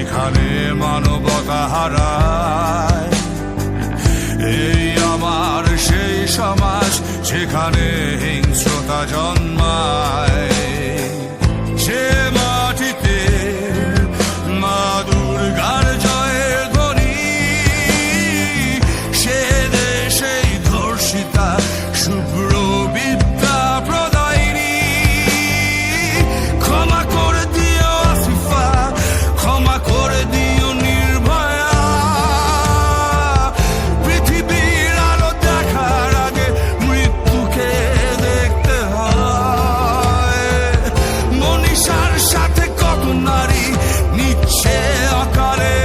যেখানে মানবতা হারায়। এই আমার সেই সমাজ যেখানে হিংস্রতা জন্মায়। যে মাটিতে মা দুর্গার জয়ের ধ্বনি, সে দেশেই ধর্ষিতা শুভ্র বিদ্যা প্রদায়িনী। ক্ষমা করে দিও আসিফা, ক্ষমা করে দিও নির্ভয়া। পৃথিবীর আলো দেখার আগে মৃত্যুকে দেখতে হয়। মনীষার সাথে কত নারী নিচ্ছে অকালে